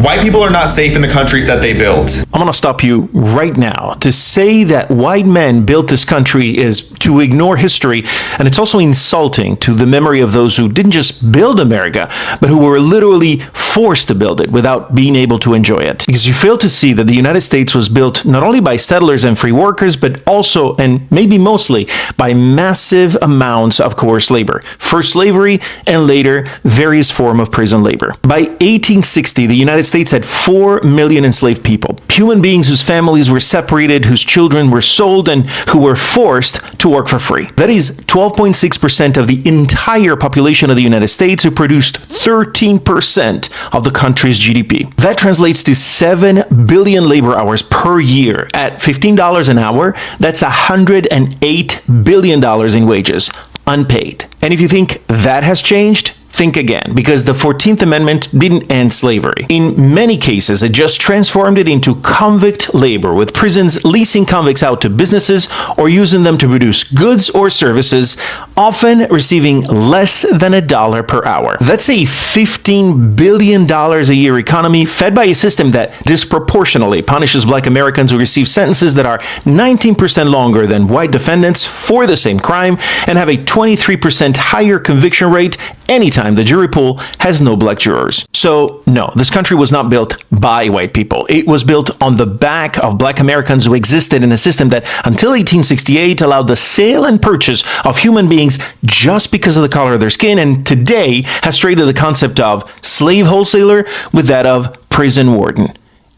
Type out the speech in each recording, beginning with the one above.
White people are not safe in the countries that they built. I'm going to stop you right now. To say that white men built this country is to ignore history, and it's also insulting to the memory of those who didn't just build America, but who were literally forced to build it without being able to enjoy it. Because you fail to see that the United States was built not only by settlers and free workers, but also, and maybe mostly, by massive amounts of coerced labor. First slavery, and later various forms of prison labor. By 1860, the United States had 4 million enslaved people. Human beings whose families were separated, whose children were sold, and who were forced to work for free. That is 12.6% of the entire population of the United States, who produced 13% of the country's GDP. That translates to 7 billion labor hours per year. At $15 an hour, that's $108 billion in wages, unpaid. And if you think that has changed, think again, because the 14th Amendment didn't end slavery. In many cases, it just transformed it into convict labor, with prisons leasing convicts out to businesses or using them to produce goods or services, often receiving less than $1 per hour. That's a $15 billion a year economy fed by a system that disproportionately punishes Black Americans who receive sentences that are 19% longer than white defendants for the same crime and have a 23% higher conviction rate anytime the jury pool has no Black jurors. So no, this country was not built by white people. It was built on the back of Black Americans who existed in a system that until 1868 allowed the sale and purchase of human beings just because of the color of their skin, and today has traded the concept of slave wholesaler with that of prison warden.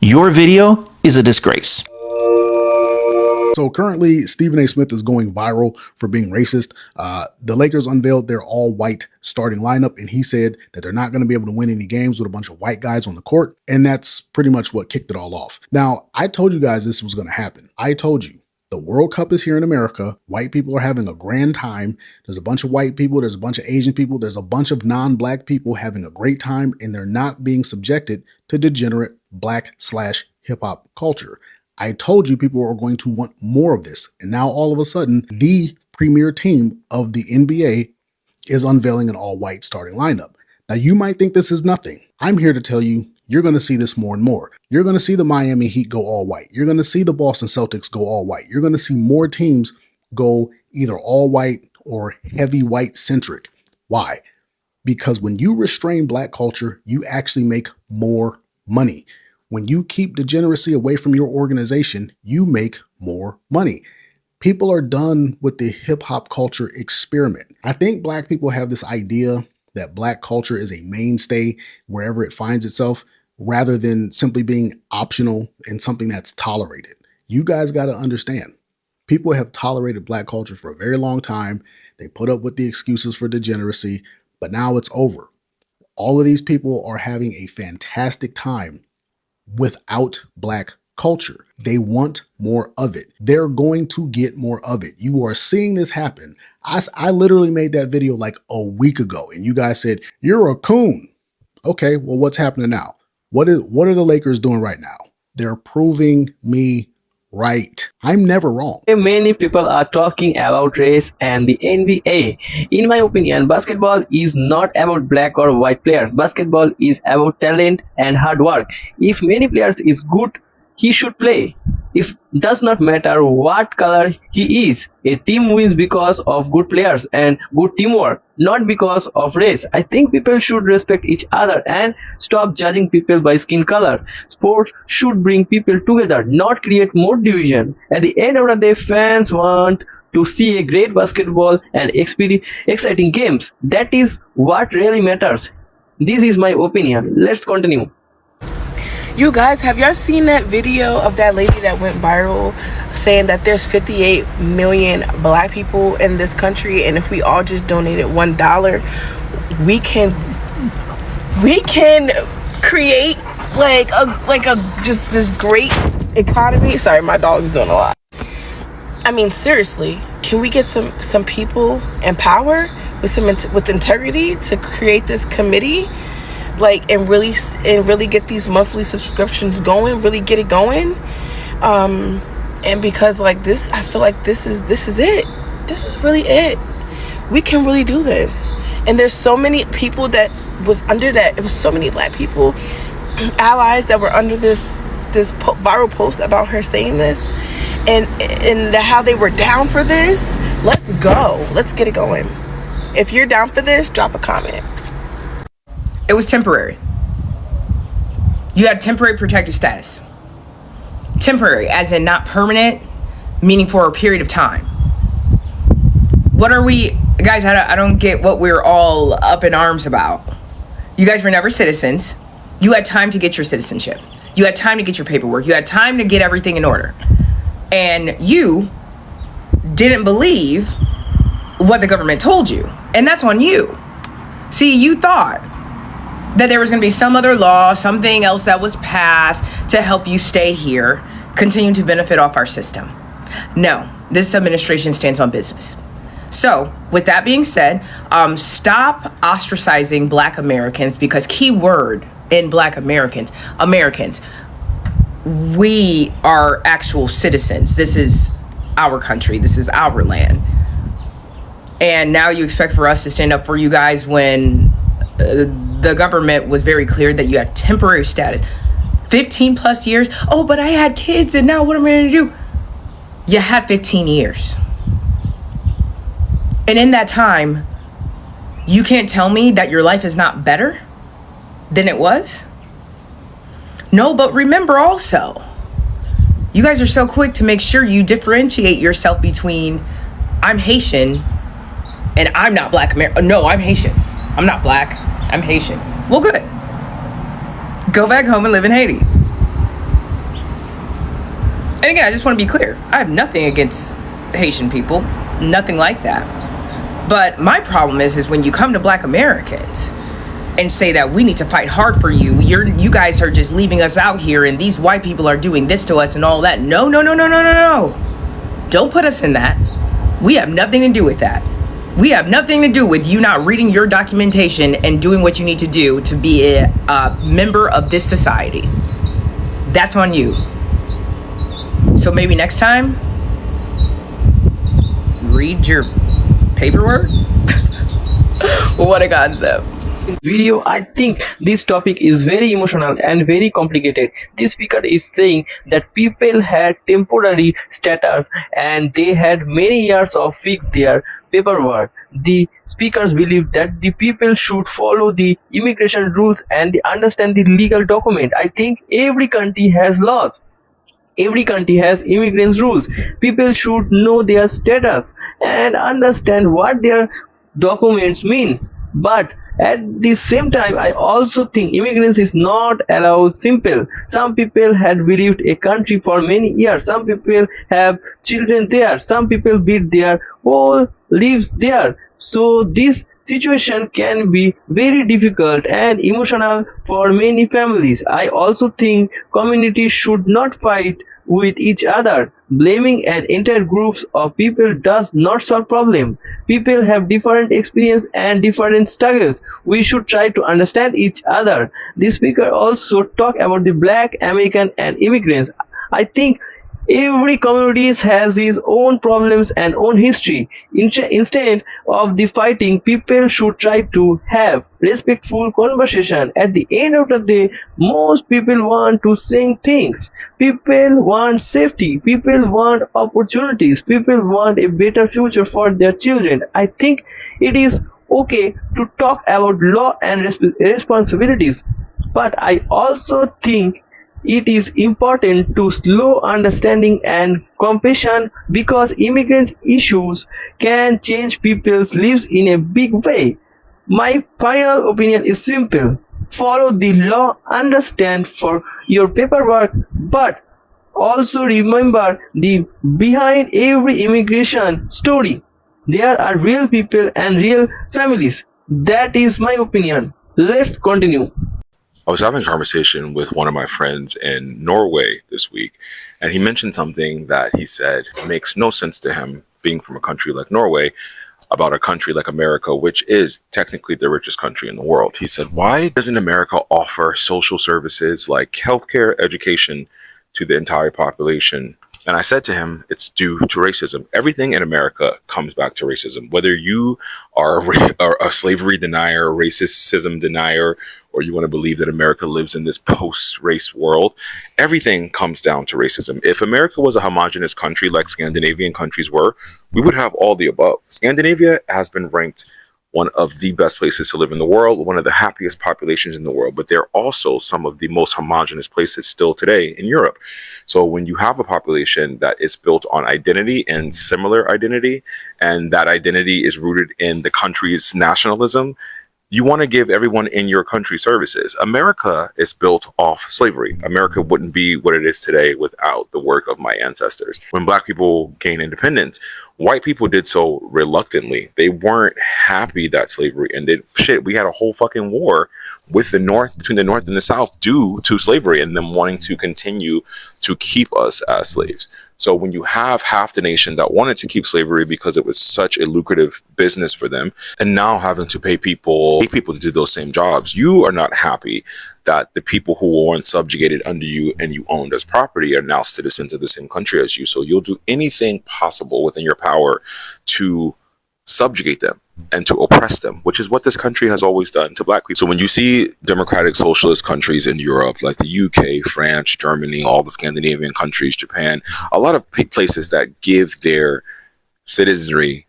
Your video is a disgrace. So currently, Stephen A. Smith is going viral for being racist. The Lakers unveiled their all-white starting lineup, and he said that they're not going to be able to win any games with a bunch of white guys on the court, and that's pretty much what kicked it all off. Now, I told you guys this was going to happen. I told you. The World Cup is here in America. White people are having a grand time. There's a bunch of white people. There's a bunch of Asian people. There's a bunch of non-Black people having a great time, and they're not being subjected to degenerate Black/hip-hop culture. I told you people are going to want more of this. And now all of a sudden, the premier team of the NBA is unveiling an all-white starting lineup. Now, you might think this is nothing. I'm here to tell you, you're going to see this more and more. You're going to see the Miami Heat go all white. You're going to see the Boston Celtics go all white. You're going to see more teams go either all white or heavy white centric. Why? Because when you restrain Black culture, you actually make more money. When you keep degeneracy away from your organization, you make more money. People are done with the hip hop culture experiment. I think Black people have this idea that Black culture is a mainstay wherever it finds itself, rather than simply being optional and something that's tolerated. You guys got to understand, people have tolerated Black culture for a very long time. They put up with the excuses for degeneracy, but now it's over. All of these people are having a fantastic time without Black culture. They want more of it. They're going to get more of it. You are seeing this happen. I literally made that video like a week ago, and you guys said, you're a coon. Okay, well, what's happening now? What are the Lakers doing right now? They're proving me right. I'm never wrong. Many people are talking about race and the NBA. In my opinion, basketball is not about black or white players. Basketball is about talent and hard work. If many players is good, he should play. It does not matter what color he is. A team wins because of good players and good teamwork, not because of race. I think people should respect each other and stop judging people by skin color. Sports should bring people together, not create more division. At the end of the day, fans want to see a great basketball and exciting games. That is what really matters. This is my opinion. Let's continue. You guys, have y'all seen that video of that lady that went viral saying that there's 58 million Black people in this country, and if we all just donated $1, we can create like a just this great economy? Sorry, my dog's doing a lot. I mean, seriously, can we get some people in power with integrity to create this committee? And really get these monthly subscriptions going, really get it going, and because this, I feel like this is it. This is really it. We can really do this. And there's so many people that was under that. It was so many Black people allies that were under this viral post about her saying this, and how they were down for this. Let's go. Let's get it going. If you're down for this, drop a comment. It was temporary. You had temporary protective status. Temporary, as in not permanent, meaning for a period of time. What are we, guys, I don't get what we're all up in arms about. You guys were never citizens. You had time to get your citizenship. You had time to get your paperwork. You had time to get everything in order. And you didn't believe what the government told you. And that's on you. See, you thought that there was going to be some other law, something else that was passed to help you stay here, continue to benefit off our system. No, this administration stands on business. So, with that being said, stop ostracizing Black Americans, because key word in Black Americans, we are actual citizens. This is our country. This is our land. And now you expect for us to stand up for you guys when the government was very clear that you had temporary status. 15 plus years. Oh, but I had kids, and now what am I going to do? You had 15 years. And in that time, you can't tell me that your life is not better than it was? No, but remember also, you guys are so quick to make sure you differentiate yourself between I'm Haitian and I'm not Black American. No, I'm Haitian. I'm not Black. I'm Haitian. Well, good. Go back home and live in Haiti. And again, I just want to be clear. I have nothing against Haitian people. Nothing like that. But my problem is when you come to Black Americans and say that we need to fight hard for you, you guys are just leaving us out here and these white people are doing this to us and all that. No. Don't put us in that. We have nothing to do with that. We have nothing to do with you not reading your documentation and doing what you need to do to be a member of this society. That's on you. So maybe next time, read your paperwork. What a concept. Video, I think this topic is very emotional and very complicated. This speaker is saying that people had temporary status and they had many years of fix their paperwork. The speakers believe that the people should follow the immigration rules and they understand the legal document. I think every country has laws. Every country has immigrants rules. People should know their status and understand what their documents mean. But at the same time, I also think immigrants is not allowed simple. Some people had believed a country for many years. Some people have children there. Some people build their whole lives there. So this situation can be very difficult and emotional for many families. I also think communities should not fight with each other. Blaming an entire groups of people does not solve problem. People have different experience and different struggles. We should try to understand each other. The speaker also talk about the Black American and immigrants. I think every community has its own problems and own history. Instead of the fighting, people should try to have respectful conversation. At the end of the day, most people want to same things. People want safety. People want opportunities. People want a better future for their children. I think it is okay to talk about law and responsibilities, but I also think it is important to slow understanding and compassion, because immigrant issues can change people's lives in a big way. My final opinion is simple. Follow the law, understand for your paperwork, but also remember the behind every immigration story there are real people and real families. That is my opinion. Let's continue. I was having a conversation with one of my friends in Norway this week, and he mentioned something that he said makes no sense to him, being from a country like Norway, about a country like America, which is technically the richest country in the world. He said, why doesn't America offer social services like healthcare, education to the entire population And I said to him, it's due to racism. Everything in America comes back to racism. Whether you are a slavery denier, a racism denier, or you want to believe that America lives in this post-race world, everything comes down to racism. If America was a homogenous country like Scandinavian countries were, we would have all the above. Scandinavia has been ranked one of the best places to live in the world, one of the happiest populations in the world, but they're also some of the most homogenous places still today in Europe. So when you have a population that is built on identity and similar identity, and that identity is rooted in the country's nationalism, you want to give everyone in your country services. America is built off slavery. America wouldn't be what it is today without the work of my ancestors. When Black people gained independence, white people did so reluctantly. They weren't happy that slavery ended. Shit, we had a whole fucking war with the North, between the North and the South, due to slavery and them wanting to continue to keep us as slaves. So when you have half the nation that wanted to keep slavery because it was such a lucrative business for them, and now having to pay people to do those same jobs, you are not happy that the people who were once subjugated under you and you owned as property are now citizens of the same country as you. So you'll do anything possible within your power to subjugate them and to oppress them, which is what this country has always done to Black people. So when you see democratic socialist countries in Europe, like the UK, France, Germany, all the Scandinavian countries, Japan, a lot of places that give their citizenry,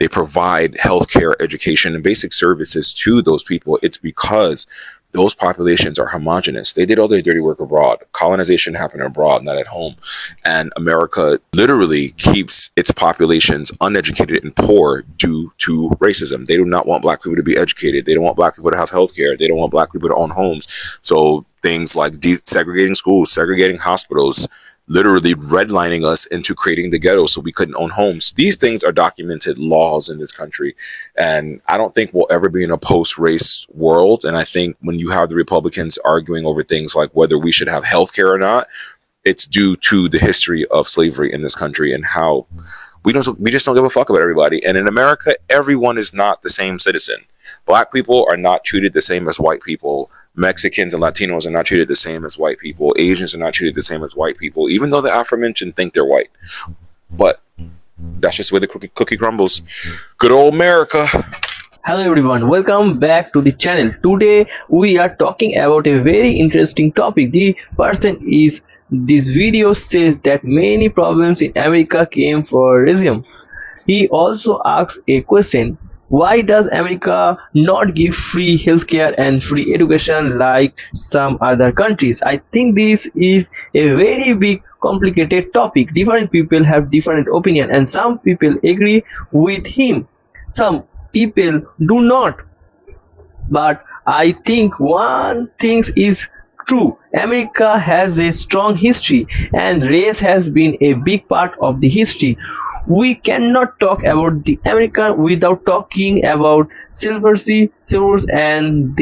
they provide healthcare, education, and basic services to those people, it's because those populations are homogenous. They did all their dirty work abroad. Colonization happened abroad, not at home. And America literally keeps its populations uneducated and poor due to racism. They do not want Black people to be educated. They don't want Black people to have healthcare. They don't want Black people to own homes. So things like desegregating schools, segregating hospitals, literally redlining us into creating the ghetto so we couldn't own homes. These things are documented laws in this country. And I don't think we'll ever be in a post-race world. And I think when you have the Republicans arguing over things like whether we should have healthcare or not, it's due to the history of slavery in this country and how we just don't give a fuck about everybody. And in America, everyone is not the same citizen. Black people are not treated the same as white people. Mexicans and Latinos are not treated the same as white people. Asians are not treated the same as white people, even though the aforementioned think they're white. But that's just where the cookie crumbles. Good old America. Hello everyone, welcome back to the channel. Today we are talking about a very interesting topic. This video says that many problems in America came for racism. He also asks a question: why does America not give free healthcare and free education like some other countries? I think this is a very big complicated topic. Different people have different opinion, and some people agree with him, some people do not. But I think one thing is true: America has a strong history and race has been a big part of the history. We cannot talk about the America without talking about slavery, and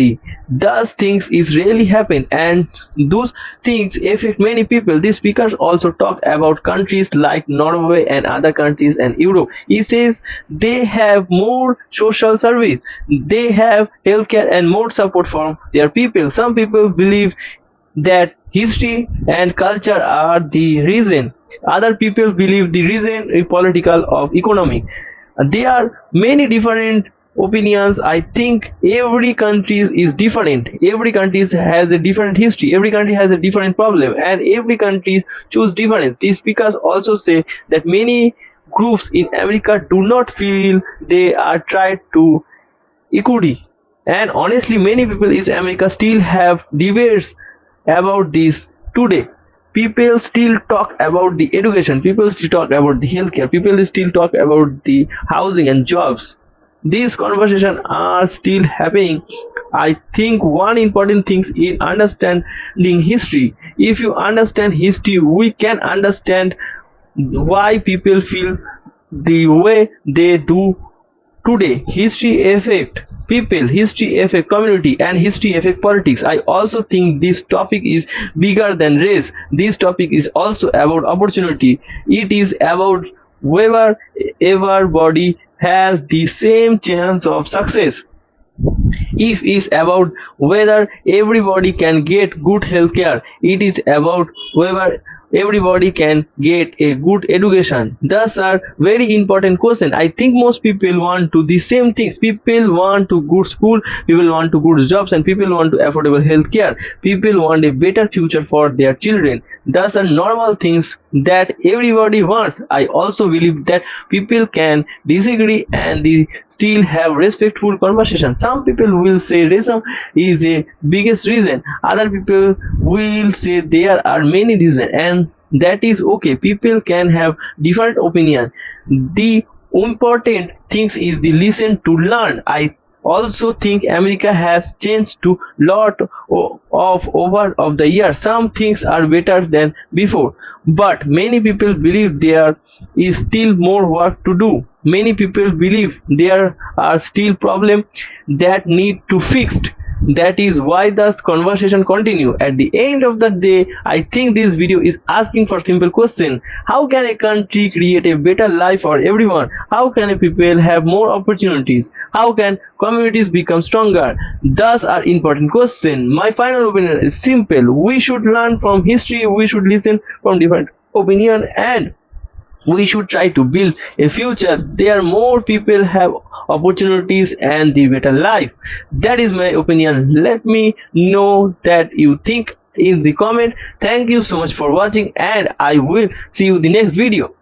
those things is really happen, and those things affect many people. These speakers also talk about countries like Norway and other countries and Europe. He says they have more social service, they have healthcare and more support from their people. Some people believe that history and culture are the reason. Other people believe the reason is political or economic. There are many different opinions. I think every country is different. Every country has a different history. Every country has a different problem, and every country choose different. These speakers also say that many groups in America do not feel they are tried to equity. And honestly, many people in America still have debates about this today. People still talk about the education, people still talk about the healthcare, people still talk about the housing and jobs. These conversations are still happening. I think one important thing is understanding history. If you understand history, we can understand why people feel the way they do today. History affect people, history affect community, and history affect politics. I also think this topic is bigger than race. This topic is also about opportunity. It is about whether everybody has the same chance of success. It is about whether everybody can get good health care. It is about whether everybody can get a good education? Thus are very important question. I think most people want to the same things. People want to good school, people want to good jobs, and people want to affordable health care. People want a better future for their children. Thus are normal things that everybody wants. I also believe that people can disagree and they still have respectful conversation. Some people will say racism is the biggest reason. Other people will say there are many reasons, and that is okay. People can have different opinion. The important things is the listen to learn. I also think America has changed to lot of over of the year. Some things are better than before, but many people believe there is still more work to do. Many people believe there are still problems that need to fixed. That is why this conversation continue. At the end of the day, I think this video is asking for simple question: how can a country create a better life for everyone? How can a people have more opportunities? How can communities become stronger? Thus are important question. My final opinion is simple: we should learn from history, we should listen from different opinion, and we should try to build a future there more people have opportunities and the better life. That is my opinion. Let me know that you think in the comment. Thank you so much for watching, and I will see you in the next video.